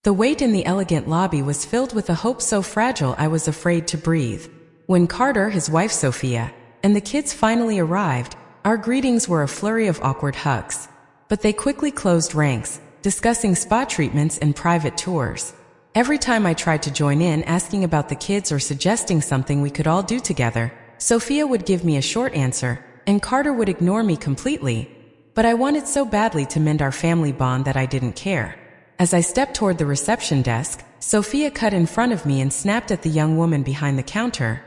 The weight in the elegant lobby was filled with a hope so fragile I was afraid to breathe. When Carter, his wife Sophia, and the kids finally arrived, our greetings were a flurry of awkward hugs. But they quickly closed ranks, discussing spa treatments and private tours. Every time I tried to join in asking about the kids or suggesting something we could all do together, Sophia would give me a short answer, and Carter would ignore me completely. But I wanted so badly to mend our family bond that I didn't care. As I stepped toward the reception desk, Sophia cut in front of me and snapped at the young woman behind the counter.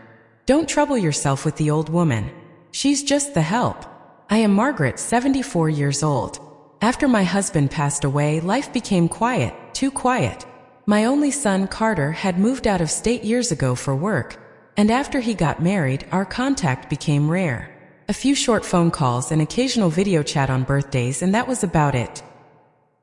"Don't trouble yourself with the old woman. She's just the help. I am Margaret, 74 years old. After my husband passed away, life became quiet, too quiet. My only son, Carter, had moved out of state years ago for work, and after he got married, our contact became rare. A few short phone calls and occasional video chat on birthdays, and that was about it."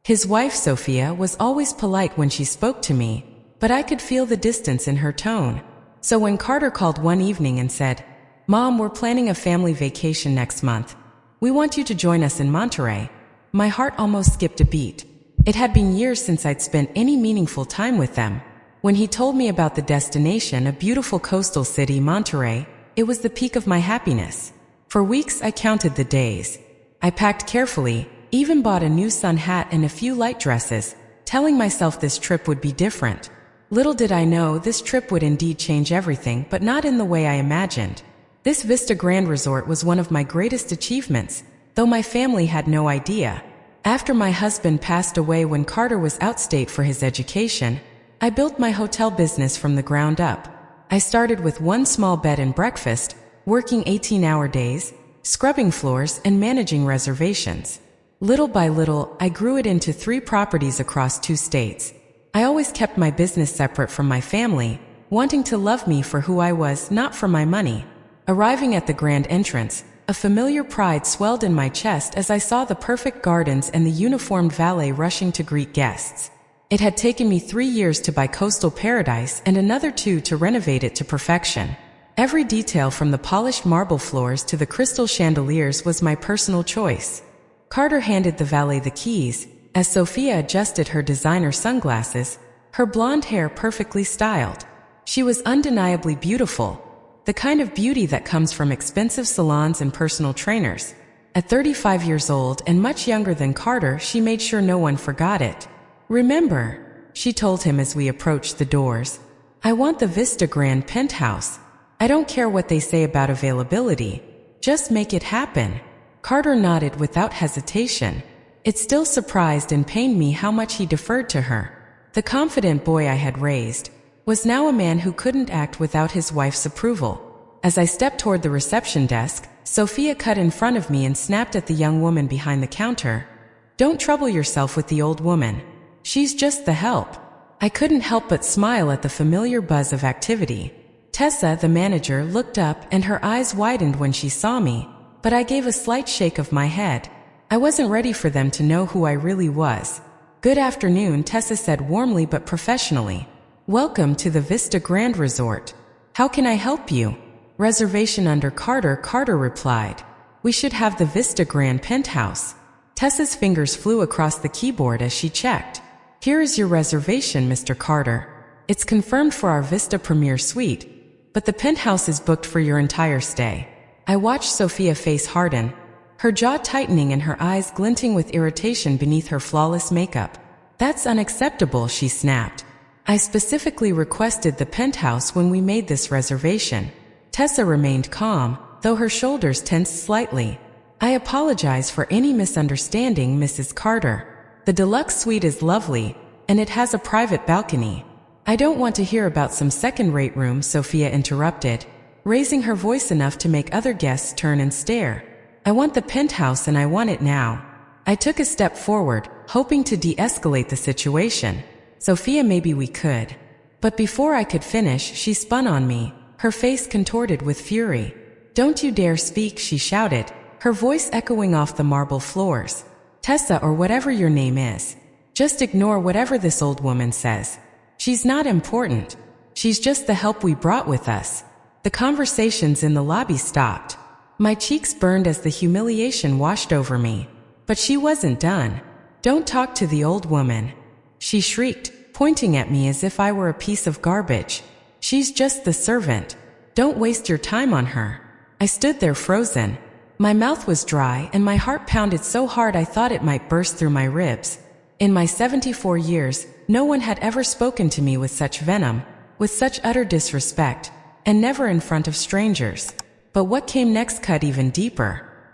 His wife, Sophia, was always polite when she spoke to me, but I could feel the distance in her tone. So when Carter called one evening and said, "Mom, we're planning a family vacation next month. We want you to join us in Monterey," my heart almost skipped a beat. It had been years since I'd spent any meaningful time with them. When he told me about the destination, a beautiful coastal city, Monterey, it was the peak of my happiness. For weeks I counted the days. I packed carefully, even bought a new sun hat and a few light dresses, telling myself this trip would be different. Little did I know this trip would indeed change everything, but not in the way I imagined. This Vista Grand Resort was one of my greatest achievements, though my family had no idea. After my husband passed away when Carter was outstate for his education, I built my hotel business from the ground up. I started with one small bed and breakfast, working 18-hour days, scrubbing floors, and managing reservations. Little by little, I grew it into 3 properties across 2 states. I always kept my business separate from my family, wanting to love me for who I was, not for my money. Arriving at the grand entrance, a familiar pride swelled in my chest as I saw the perfect gardens and the uniformed valet rushing to greet guests. It had taken me 3 years to buy coastal paradise and another 2 to renovate it to perfection. Every detail from the polished marble floors to the crystal chandeliers was my personal choice. Carter handed the valet the keys, as Sophia adjusted her designer sunglasses, her blonde hair perfectly styled. She was undeniably beautiful, the kind of beauty that comes from expensive salons and personal trainers. At 35 years old and much younger than Carter, she made sure no one forgot it. "Remember," she told him as we approached the doors, "I want the Vista Grand penthouse. I don't care what they say about availability. Just make it happen." Carter nodded without hesitation. It still surprised and pained me how much he deferred to her. The confident boy I had raised was now a man who couldn't act without his wife's approval. As I stepped toward the reception desk, Sophia cut in front of me and snapped at the young woman behind the counter. "Don't trouble yourself with the old woman. She's just the help." I couldn't help but smile at the familiar buzz of activity. Tessa, the manager, looked up and her eyes widened when she saw me, but I gave a slight shake of my head. I wasn't ready for them to know who I really was. "Good afternoon," Tessa said warmly but professionally. "Welcome to the Vista Grand Resort. How can I help you?" "Reservation under Carter," Carter replied. "We should have the Vista Grand penthouse." Tessa's fingers flew across the keyboard as she checked. "Here is your reservation, Mr. Carter. It's confirmed for our Vista Premier Suite, but the penthouse is booked for your entire stay." I watched Sophia's face harden, her jaw tightening and her eyes glinting with irritation beneath her flawless makeup. "That's unacceptable," she snapped. "I specifically requested the penthouse when we made this reservation." Tessa remained calm, though her shoulders tensed slightly. "I apologize for any misunderstanding, Mrs. Carter. The deluxe suite is lovely, and it has a private balcony." "I don't want to hear about some second-rate room," Sophia interrupted, raising her voice enough to make other guests turn and stare. "I want the penthouse and I want it now." I took a step forward, hoping to de-escalate the situation. "Sophia, maybe we could." But before I could finish, she spun on me, her face contorted with fury. "Don't you dare speak," she shouted, her voice echoing off the marble floors. "Tessa, or whatever your name is. Just ignore whatever this old woman says. She's not important. She's just the help we brought with us." The conversations in the lobby stopped. My cheeks burned as the humiliation washed over me. But she wasn't done. "Don't talk to the old woman," she shrieked, pointing at me as if I were a piece of garbage. "She's just the servant. Don't waste your time on her." I stood there frozen. My mouth was dry and my heart pounded so hard I thought it might burst through my ribs. In my 74 years, no one had ever spoken to me with such venom, with such utter disrespect, and never in front of strangers. But what came next cut even deeper.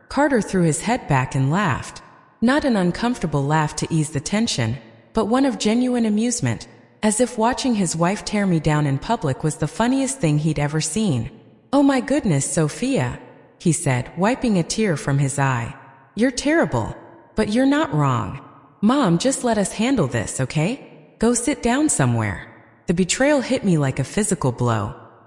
Carter threw his head back and laughed. Not an uncomfortable laugh to ease the tension, but one of genuine amusement, as if watching his wife tear me down in public was the funniest thing he'd ever seen. "Oh my goodness, Sophia," he said, wiping a tear from his eye. "You're terrible. But you're not wrong. Mom, just let us handle this, okay? Go sit down somewhere." The betrayal hit me like a physical blow.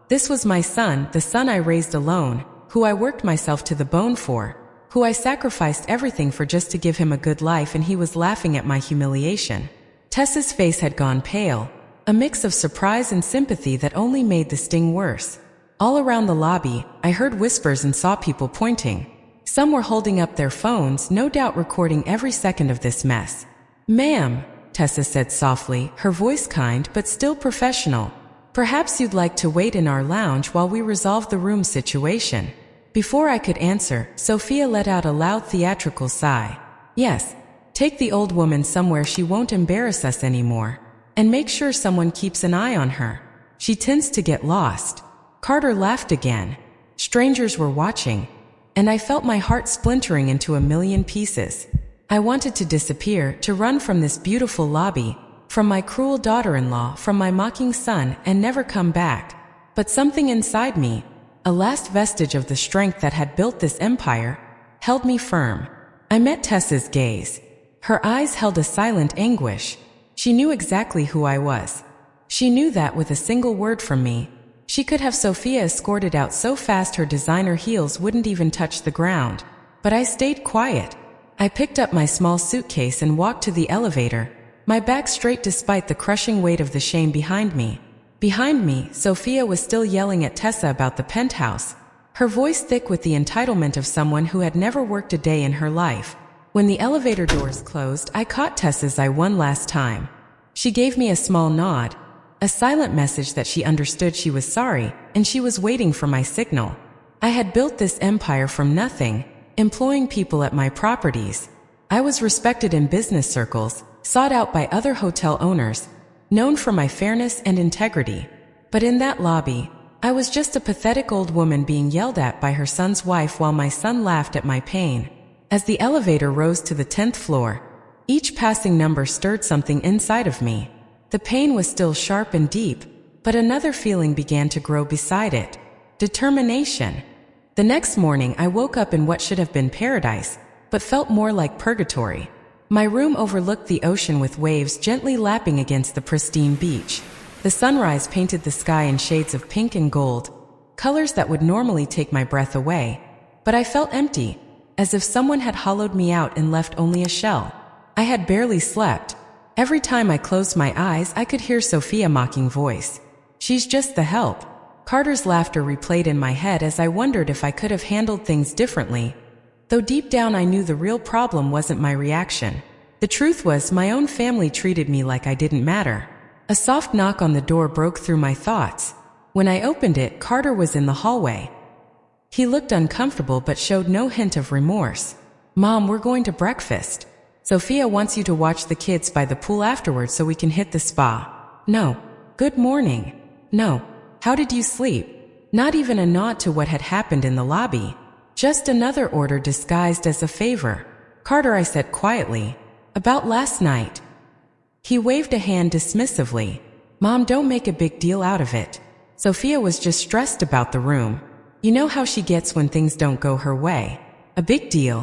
This was my son, the son I raised alone, who I worked myself to the bone for, who I sacrificed everything for just to give him a good life, and he was laughing at my humiliation. Tessa's face had gone pale, a mix of surprise and sympathy that only made the sting worse. All around the lobby, I heard whispers and saw people pointing. Some were holding up their phones, no doubt recording every second of this mess. "Ma'am," Tessa said softly, her voice kind but still professional, "perhaps you'd like to wait in our lounge while we resolve the room situation." Before I could answer, Sophia let out a loud theatrical sigh. "Yes, take the old woman somewhere she won't embarrass us anymore. And make sure someone keeps an eye on her. She tends to get lost." Carter laughed again. Strangers were watching, and I felt my heart splintering into a million pieces. I wanted to disappear, to run from this beautiful lobby, from my cruel daughter-in-law, from my mocking son, and never come back. But something inside me, a last vestige of the strength that had built this empire, held me firm. I met Tessa's gaze. Her eyes held a silent anguish. She knew exactly who I was. She knew that with a single word from me, she could have Sophia escorted out so fast her designer heels wouldn't even touch the ground. But I stayed quiet. I picked up my small suitcase and walked to the elevator, my back straight despite the crushing weight of the shame behind me. Behind me, Sophia was still yelling at Tessa about the penthouse, her voice thick with the entitlement of someone who had never worked a day in her life. When the elevator doors closed, I caught Tessa's eye one last time. She gave me a small nod, a silent message that she understood she was sorry, and she was waiting for my signal. I had built this empire from nothing, employing people at my properties. I was respected in business circles, sought out by other hotel owners, known for my fairness and integrity. But in that lobby, I was just a pathetic old woman being yelled at by her son's wife while my son laughed at my pain. As the elevator rose to the 10th floor, each passing number stirred something inside of me. The pain was still sharp and deep, but another feeling began to grow beside it. Determination. The next morning I woke up in what should have been paradise, but felt more like purgatory. My room overlooked the ocean with waves gently lapping against the pristine beach. The sunrise painted the sky in shades of pink and gold, colors that would normally take my breath away. But I felt empty, as if someone had hollowed me out and left only a shell. I had barely slept. Every time I closed my eyes, I could hear Sophia's mocking voice. "She's just the help." Carter's laughter replayed in my head as I wondered if I could have handled things differently. Though deep down I knew the real problem wasn't my reaction. The truth was, my own family treated me like I didn't matter. A soft knock on the door broke through my thoughts. When I opened it, Carter was in the hallway. He looked uncomfortable but showed no hint of remorse. "Mom, we're going to breakfast. Sophia wants you to watch the kids by the pool afterwards so we can hit the spa." "No." "Good morning." "No." "How did you sleep?" Not even a nod to what had happened in the lobby. Just another order disguised as a favor. "Carter," I said quietly. "About last night." He waved a hand dismissively. "Mom, don't make a big deal out of it. Sophia was just stressed about the room. You know how she gets when things don't go her way." "A big deal?"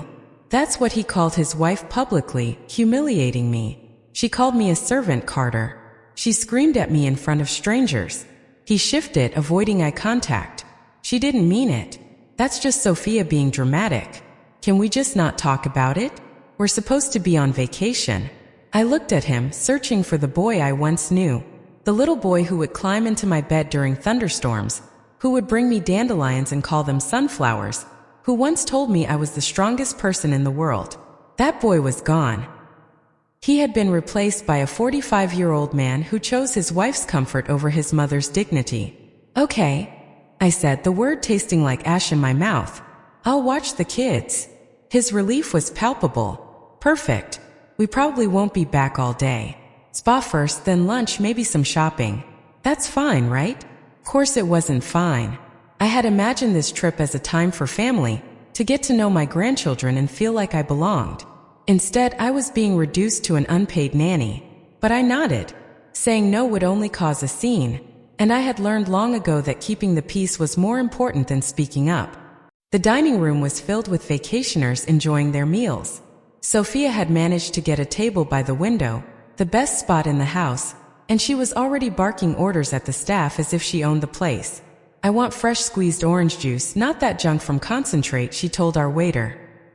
That's what he called his wife publicly, humiliating me. She called me a servant, Carter. She screamed at me in front of strangers. He shifted, avoiding eye contact. "She didn't mean it. That's just Sophia being dramatic. Can we just not talk about it? We're supposed to be on vacation." I looked at him, searching for the boy I once knew. The little boy who would climb into my bed during thunderstorms, who would bring me dandelions and call them sunflowers, who once told me I was the strongest person in the world. That boy was gone. He had been replaced by a 45-year-old man who chose his wife's comfort over his mother's dignity. "Okay," I said, the word tasting like ash in my mouth. "I'll watch the kids." His relief was palpable. "Perfect. We probably won't be back all day. Spa first, then lunch, maybe some shopping." "That's fine, right?" Of course it wasn't fine. I had imagined this trip as a time for family, to get to know my grandchildren and feel like I belonged. Instead, I was being reduced to an unpaid nanny. But I nodded. Saying no would only cause a scene, and I had learned long ago that keeping the peace was more important than speaking up. The dining room was filled with vacationers enjoying their meals. Sophia had managed to get a table by the window, the best spot in the house, and she was already barking orders at the staff as if she owned the place. "I want fresh squeezed orange juice, not that junk from concentrate," she told our waiter.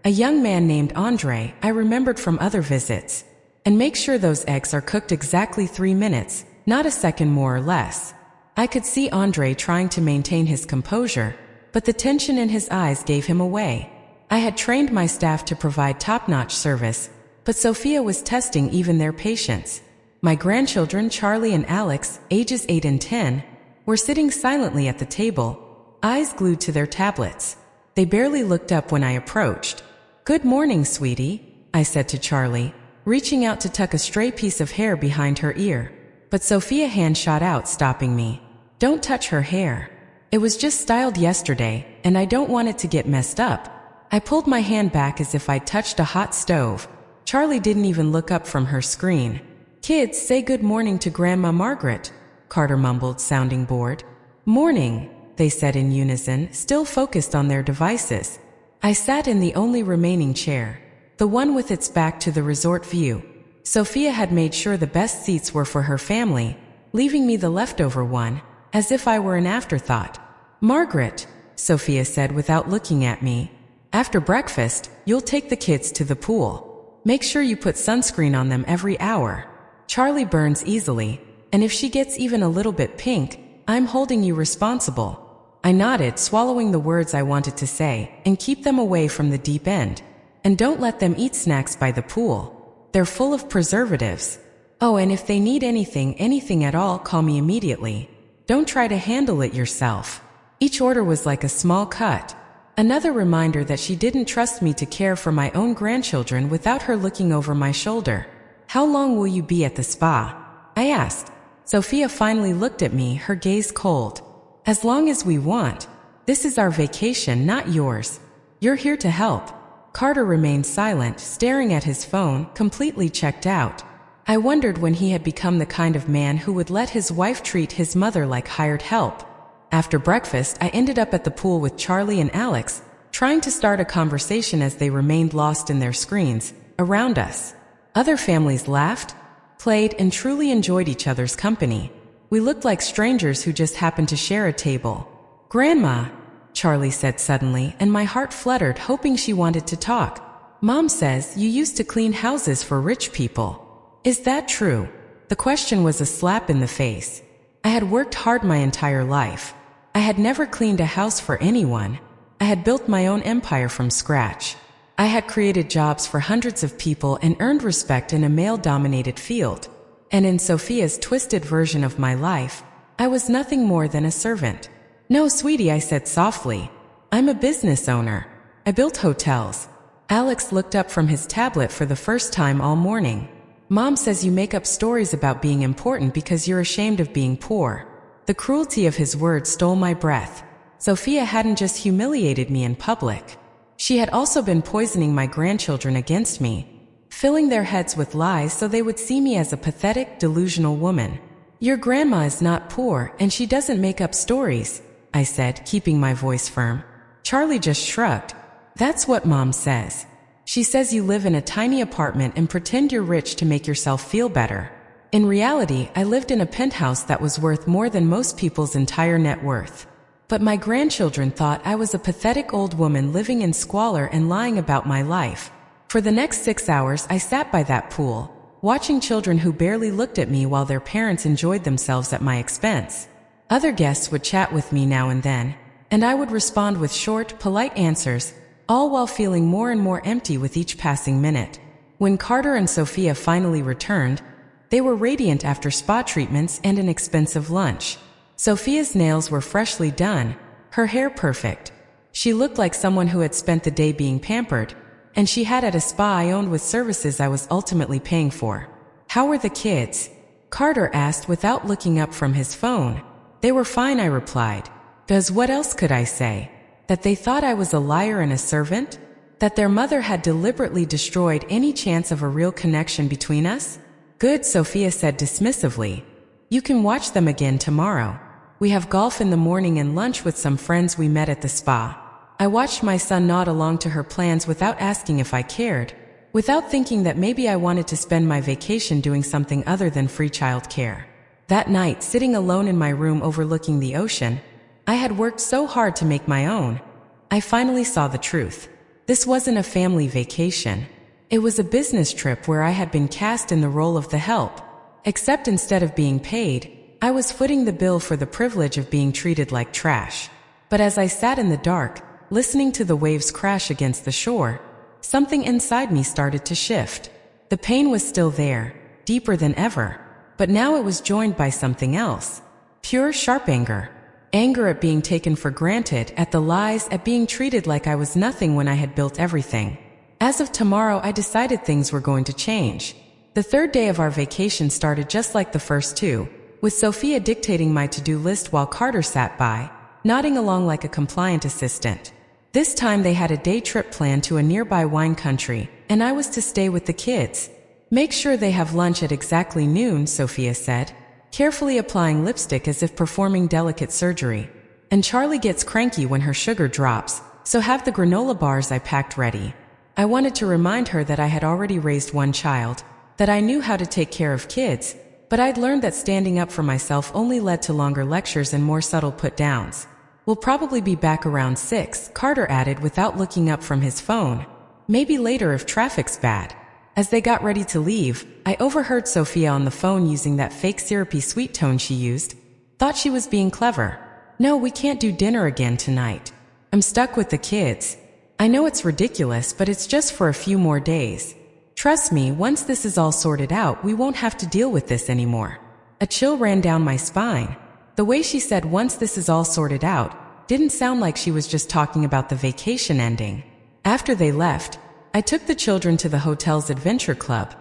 A young man named Andre, I remembered from other visits. "And make sure those eggs are cooked exactly 3 minutes, not a second more or less." I could see Andre trying to maintain his composure, but the tension in his eyes gave him away. I had trained my staff to provide top-notch service, but Sophia was testing even their patience. My grandchildren, Charlie and Alex, ages 8 and 10, were sitting silently at the table, eyes glued to their tablets. They barely looked up when I approached. "Good morning, sweetie," I said to Charlie, reaching out to tuck a stray piece of hair behind her ear. But Sophia's hand shot out, stopping me. "Don't touch her hair. It was just styled yesterday, and I don't want it to get messed up." I pulled my hand back as if I'd touched a hot stove. Charlie didn't even look up from her screen. "Kids, say good morning to Grandma Margaret," Carter mumbled, sounding bored. "Morning," they said in unison, still focused on their devices. I sat in the only remaining chair, the one with its back to the resort view. Sophia had made sure the best seats were for her family, leaving me the leftover one, as if I were an afterthought. "Margaret," Sophia said without looking at me, "after breakfast, you'll take the kids to the pool. Make sure you put sunscreen on them every hour. Charlie burns easily, and if she gets even a little bit pink, I'm holding you responsible." I nodded, swallowing the words I wanted to say, "and keep them away from the deep end. And don't let them eat snacks by the pool. They're full of preservatives. Oh, and if they need anything at all, call me immediately. Don't try to handle it yourself." Each order was like a small cut. Another reminder that she didn't trust me to care for my own grandchildren without her looking over my shoulder. "How long will you be at the spa?" I asked. Sophia finally looked at me, her gaze cold. "As long as we want. This is our vacation, not yours. You're here to help." Carter remained silent, staring at his phone, completely checked out. I wondered when he had become the kind of man who would let his wife treat his mother like hired help. After breakfast, I ended up at the pool with Charlie and Alex, trying to start a conversation as they remained lost in their screens, around us. Other families laughed, played, and truly enjoyed each other's company. We looked like strangers who just happened to share a table. "Grandma," Charlie said suddenly, and my heart fluttered, hoping she wanted to talk. "Mom says you used to clean houses for rich people. Is that true?" The question was a slap in the face. I had worked hard my entire life. I had never cleaned a house for anyone. I had built my own empire from scratch. I had created jobs for hundreds of people and earned respect in a male-dominated field. And in Sophia's twisted version of my life, I was nothing more than a servant. "No, sweetie," I said softly. "I'm a business owner. I built hotels." Alex looked up from his tablet for the first time all morning. "Mom says you make up stories about being important because you're ashamed of being poor." The cruelty of his words stole my breath. Sophia hadn't just humiliated me in public. She had also been poisoning my grandchildren against me, filling their heads with lies so they would see me as a pathetic, delusional woman. "Your grandma is not poor, and she doesn't make up stories," I said, keeping my voice firm. Charlie just shrugged. "That's what Mom says. She says you live in a tiny apartment and pretend you're rich to make yourself feel better. In reality, I lived in a penthouse that was worth more than most people's entire net worth." But my grandchildren thought I was a pathetic old woman living in squalor and lying about my life. For the next 6 hours, I sat by that pool, watching children who barely looked at me while their parents enjoyed themselves at my expense. Other guests would chat with me now and then, and I would respond with short, polite answers, all while feeling more and more empty with each passing minute. When Carter and Sophia finally returned, they were radiant after spa treatments and an expensive lunch. Sophia's nails were freshly done, her hair perfect. She looked like someone who had spent the day being pampered, and she had at a spa I owned with services I was ultimately paying for. "How were the kids?" Carter asked without looking up from his phone. "They were fine," I replied. "'Cause what else could I say? That they thought I was a liar and a servant? That their mother had deliberately destroyed any chance of a real connection between us?" "Good," Sophia said dismissively. "You can watch them again tomorrow. We have golf in the morning and lunch with some friends we met at the spa." I watched my son nod along to her plans without asking if I cared, without thinking that maybe I wanted to spend my vacation doing something other than free childcare. That night, sitting alone in my room overlooking the ocean, I had worked so hard to make my own. I finally saw the truth. This wasn't a family vacation. It was a business trip where I had been cast in the role of the help, except instead of being paid, I was footing the bill for the privilege of being treated like trash. But as I sat in the dark, listening to the waves crash against the shore, something inside me started to shift. The pain was still there, deeper than ever, but now it was joined by something else. Pure, sharp anger. Anger at being taken for granted, at the lies, at being treated like I was nothing when I had built everything. As of tomorrow, I decided things were going to change. The third day of our vacation started just like the first two, with Sophia dictating my to-do list while Carter sat by, nodding along like a compliant assistant. This time they had a day trip planned to a nearby wine country, and I was to stay with the kids. "Make sure they have lunch at exactly noon," Sophia said, carefully applying lipstick as if performing delicate surgery. "And Charlie gets cranky when her sugar drops, so have the granola bars I packed ready." I wanted to remind her that I had already raised one child, that I knew how to take care of kids, but I'd learned that standing up for myself only led to longer lectures and more subtle put-downs. "We'll probably be back around 6, Carter added without looking up from his phone. "Maybe later if traffic's bad." As they got ready to leave, I overheard Sophia on the phone using that fake syrupy sweet tone she used. Thought she was being clever. "No, we can't do dinner again tonight. I'm stuck with the kids. I know it's ridiculous, but it's just for a few more days. Trust me, once this is all sorted out, we won't have to deal with this anymore." A chill ran down my spine. The way she said "once this is all sorted out" didn't sound like she was just talking about the vacation ending. After they left, I took the children to the hotel's adventure club,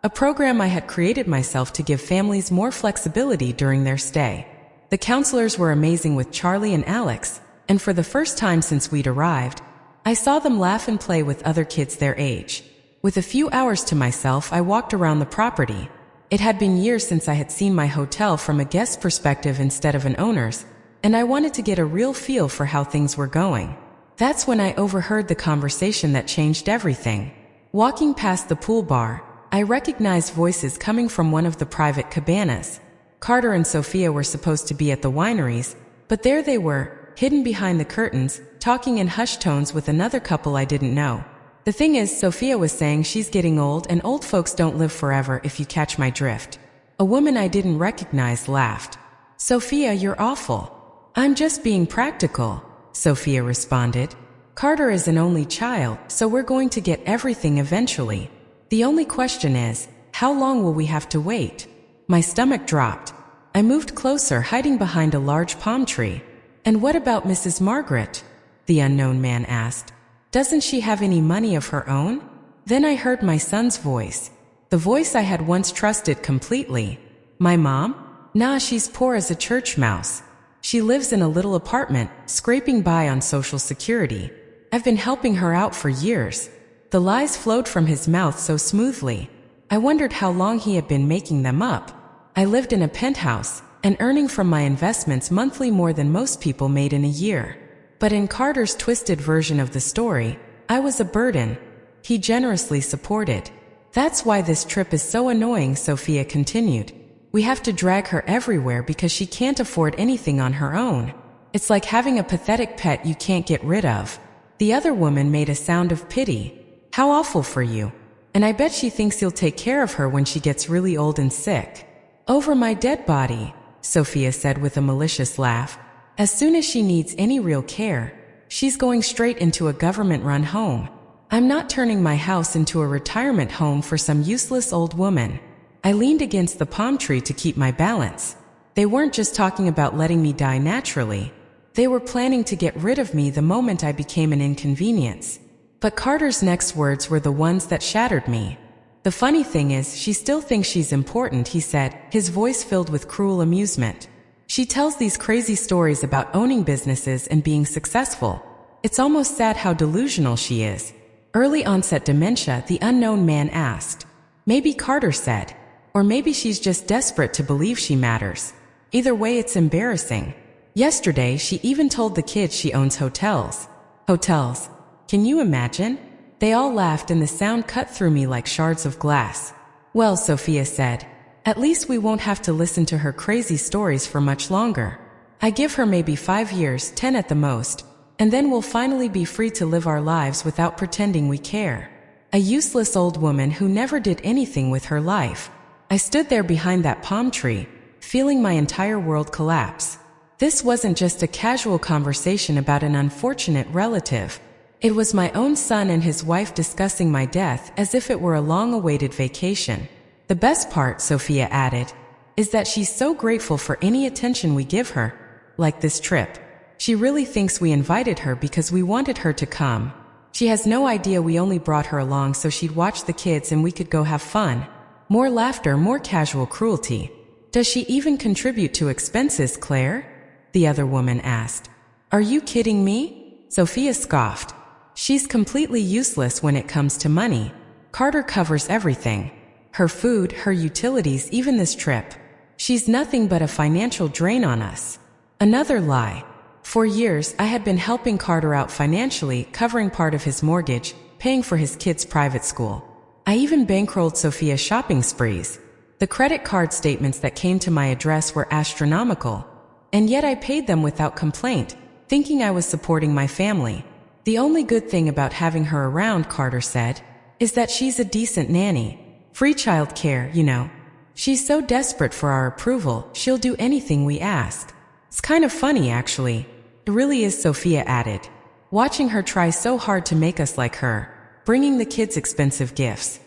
a program I had created myself to give families more flexibility during their stay. The counselors were amazing with Charlie and Alex, and for the first time since we'd arrived, I saw them laugh and play with other kids their age. With a few hours to myself, I walked around the property. It had been years since I had seen my hotel from a guest's perspective instead of an owner's, and I wanted to get a real feel for how things were going. That's when I overheard the conversation that changed everything. Walking past the pool bar, I recognized voices coming from one of the private cabanas. Carter and Sophia were supposed to be at the wineries, but there they were, hidden behind the curtains, talking in hushed tones with another couple I didn't know. The thing is, Sophia was saying she's getting old and old folks don't live forever, if you catch my drift. A woman I didn't recognize laughed. "Sophia, you're awful." "I'm just being practical," Sophia responded. "Carter is an only child, so we're going to get everything eventually. The only question is, how long will we have to wait?" My stomach dropped. I moved closer, hiding behind a large palm tree. "And what about Mrs. Margaret?" the unknown man asked. "Doesn't she have any money of her own?" Then I heard my son's voice. The voice I had once trusted completely. "My mom? Nah, she's poor as a church mouse. She lives in a little apartment, scraping by on Social Security. I've been helping her out for years." The lies flowed from his mouth so smoothly. I wondered how long he had been making them up. I lived in a penthouse, and earning from my investments monthly more than most people made in a year. But in Carter's twisted version of the story, I was a burden. He generously supported. "That's why this trip is so annoying," Sophia continued. "We have to drag her everywhere because she can't afford anything on her own. It's like having a pathetic pet you can't get rid of." The other woman made a sound of pity. "How awful for you. And I bet she thinks you'll take care of her when she gets really old and sick." "Over my dead body," Sophia said with a malicious laugh. "As soon as she needs any real care, she's going straight into a government-run home." I'm not turning my house into a retirement home for some useless old woman. I leaned against the palm tree to keep my balance. They weren't just talking about letting me die naturally. They were planning to get rid of me the moment I became an inconvenience. But Carter's next words were the ones that shattered me. The funny thing is, she still thinks she's important, he said, his voice filled with cruel amusement. She tells these crazy stories about owning businesses and being successful. It's almost sad how delusional she is. Early onset dementia, the unknown man asked. Maybe Carter said. Or maybe she's just desperate to believe she matters. Either way, it's embarrassing. Yesterday, she even told the kids she owns hotels. Hotels. Can you imagine? They all laughed and the sound cut through me like shards of glass. Well, Sophia said, at least we won't have to listen to her crazy stories for much longer. I give her maybe 5 years, 10 at the most, and then we'll finally be free to live our lives without pretending we care. A useless old woman who never did anything with her life. I stood there behind that palm tree, feeling my entire world collapse. This wasn't just a casual conversation about an unfortunate relative. It was my own son and his wife discussing my death as if it were a long-awaited vacation. The best part, Sophia added, is that she's so grateful for any attention we give her, like this trip. She really thinks we invited her because we wanted her to come. She has no idea we only brought her along so she'd watch the kids and we could go have fun. More laughter, more casual cruelty. Does she even contribute to expenses, Claire? The other woman asked. Are you kidding me? Sophia scoffed. She's completely useless when it comes to money. Carter covers everything. Her food, her utilities, even this trip. She's nothing but a financial drain on us. Another lie. For years, I had been helping Carter out financially, covering part of his mortgage, paying for his kids' private school. I even bankrolled Sophia's shopping sprees. The credit card statements that came to my address were astronomical. And yet I paid them without complaint, thinking I was supporting my family. The only good thing about having her around, Carter said, is that she's a decent nanny. Free child care, you know. She's so desperate for our approval, she'll do anything we ask. It's kind of funny, actually. It really is, Sophia added. Watching her try so hard to make us like her, bringing the kids expensive gifts.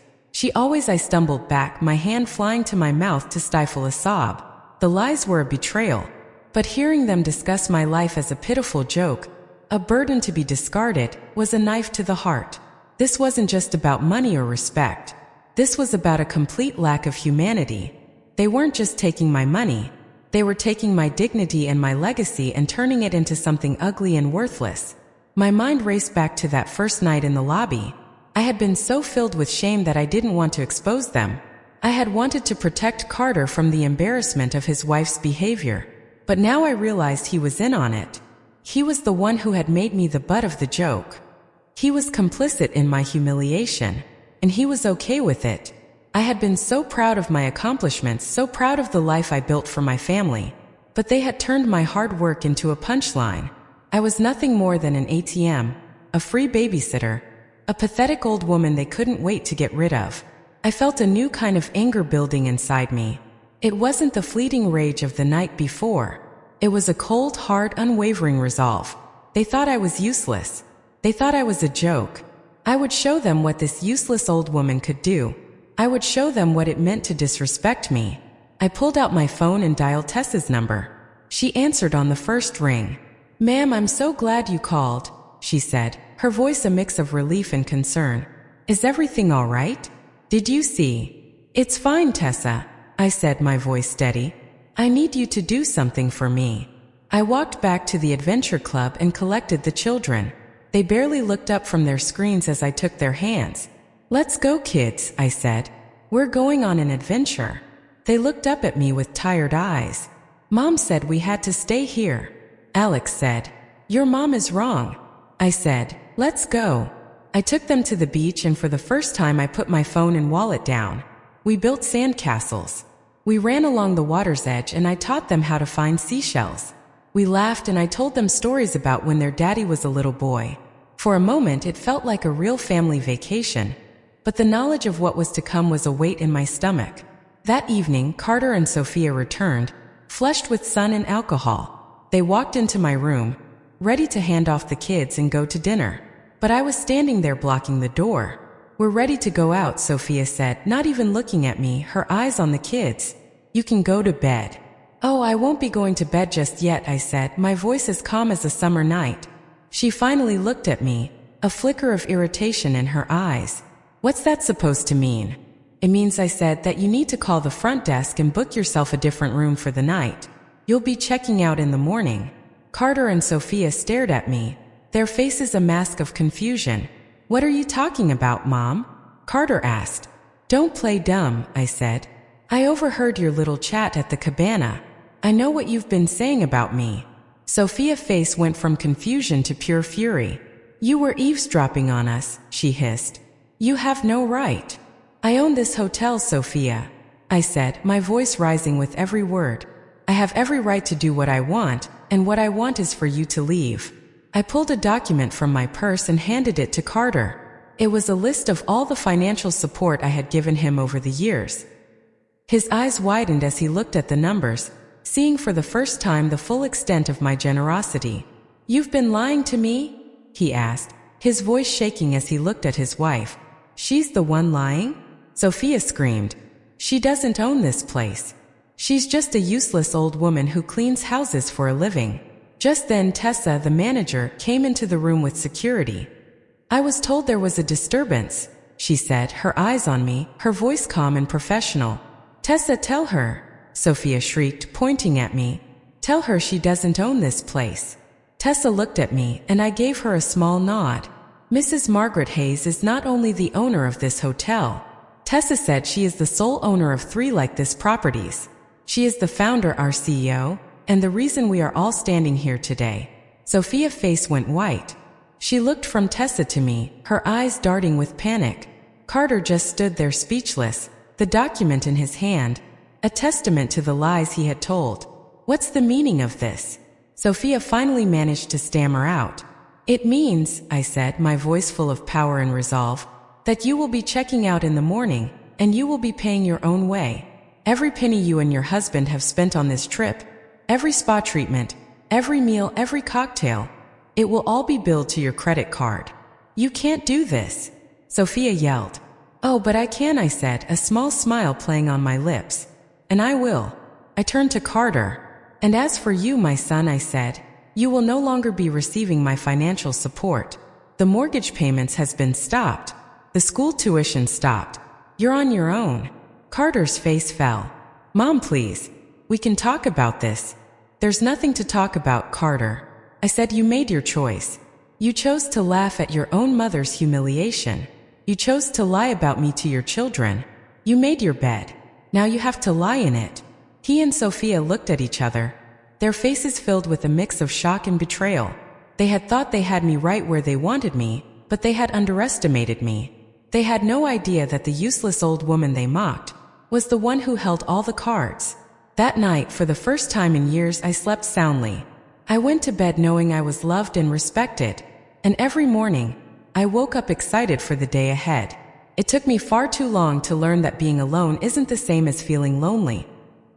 I stumbled back, my hand flying to my mouth to stifle a sob. The lies were a betrayal. But hearing them discuss my life as a pitiful joke, a burden to be discarded, was a knife to the heart. This wasn't just about money or respect. This was about a complete lack of humanity. They weren't just taking my money. They were taking my dignity and my legacy and turning it into something ugly and worthless. My mind raced back to that first night in the lobby. I had been so filled with shame that I didn't want to expose them. I had wanted to protect Carter from the embarrassment of his wife's behavior. But now I realized he was in on it. He was the one who had made me the butt of the joke. He was complicit in my humiliation, and he was okay with it. I had been so proud of my accomplishments, so proud of the life I built for my family, but they had turned my hard work into a punchline. I was nothing more than an ATM, a free babysitter, a pathetic old woman they couldn't wait to get rid of. I felt a new kind of anger building inside me. It wasn't the fleeting rage of the night before. It was a cold, hard, unwavering resolve. They thought I was useless. They thought I was a joke. I would show them what this useless old woman could do. I would show them what it meant to disrespect me. I pulled out my phone and dialed Tessa's number. She answered on the first ring. "Ma'am, I'm so glad you called," she said, her voice a mix of relief and concern. "Is everything all right? Did you see?" "It's fine, Tessa," I said, my voice steady. "I need you to do something for me." I walked back to the adventure club and collected the children. They barely looked up from their screens as I took their hands. "Let's go, kids," I said. "We're going on an adventure." They looked up at me with tired eyes. "Mom said we had to stay here." Alex said. "Your mom is wrong." I said, "Let's go." I took them to the beach, and for the first time I put my phone and wallet down. We built sandcastles. We ran along the water's edge and I taught them how to find seashells. We laughed and I told them stories about when their daddy was a little boy. For a moment it felt like a real family vacation, but the knowledge of what was to come was a weight in my stomach. That evening, Carter and Sophia returned, flushed with sun and alcohol. They walked into my room, ready to hand off the kids and go to dinner. but I was standing there blocking the door. We're ready to go out, Sophia said, not even looking at me, her eyes on the kids. You can go to bed. Oh, I won't be going to bed just yet, I said, my voice as calm as a summer night. She finally looked at me, a flicker of irritation in her eyes. What's that supposed to mean? It means, I said, that you need to call the front desk and book yourself a different room for the night. You'll be checking out in the morning. Carter and Sophia stared at me, their faces a mask of confusion. What are you talking about, Mom? Carter asked. Don't play dumb, I said. I overheard your little chat at the cabana. I know what you've been saying about me. Sophia's face went from confusion to pure fury. You were eavesdropping on us, she hissed. You have no right. I own this hotel, Sophia, I said, my voice rising with every word. I have every right to do what I want, and what I want is for you to leave. I pulled a document from my purse and handed it to Carter. It was a list of all the financial support I had given him over the years. His eyes widened as he looked at the numbers, seeing for the first time the full extent of my generosity. You've been lying to me? He asked, his voice shaking as he looked at his wife. She's the one lying? Sophia screamed. She doesn't own this place. She's just a useless old woman who cleans houses for a living. Just then Tessa, the manager, came into the room with security. I was told there was a disturbance, she said, her eyes on me, her voice calm and professional. Tessa, tell her, Sophia shrieked, pointing at me. Tell her she doesn't own this place. Tessa looked at me, and I gave her a small nod. Mrs. Margaret Hayes is not only the owner of this hotel. Tessa said she is the sole owner of 3 like this properties. She is the founder, our CEO, and the reason we are all standing here today. Sophia's face went white. She looked from Tessa to me, her eyes darting with panic. Carter just stood there speechless, the document in his hand, a testament to the lies he had told. What's the meaning of this? Sophia finally managed to stammer out. It means, I said, my voice full of power and resolve, that you will be checking out in the morning, and you will be paying your own way. Every penny you and your husband have spent on this trip, every spa treatment, every meal, every cocktail, it will all be billed to your credit card. You can't do this, Sophia yelled. Oh, but I can, I said, a small smile playing on my lips. And I will. I turned to Carter. And as for you, my son, I said, you will no longer be receiving my financial support. The mortgage payments has been stopped. The school tuition stopped. You're on your own. Carter's face fell. Mom, please. We can talk about this. There's nothing to talk about, Carter. I said, you made your choice. You chose to laugh at your own mother's humiliation. You chose to lie about me to your children. You made your bed. Now you have to lie in it. He and Sophia looked at each other, their faces filled with a mix of shock and betrayal. They had thought they had me right where they wanted me, but they had underestimated me. They had no idea that the useless old woman they mocked was the one who held all the cards. That night, for the first time in years, I slept soundly. I went to bed knowing I was loved and respected, and every morning, I woke up excited for the day ahead. It took me far too long to learn that being alone isn't the same as feeling lonely,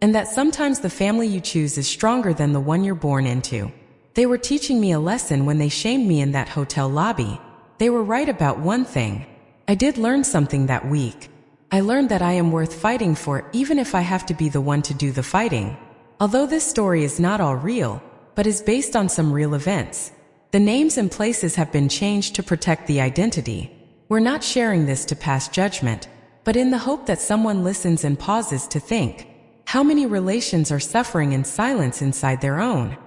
and that sometimes the family you choose is stronger than the one you're born into. They were teaching me a lesson when they shamed me in that hotel lobby. They were right about one thing. I did learn something that week. I learned that I am worth fighting for, even if I have to be the one to do the fighting. Although this story is not all real, but is based on some real events. The names and places have been changed to protect the identity. We're not sharing this to pass judgment, but in the hope that someone listens and pauses to think, how many relations are suffering in silence inside their own?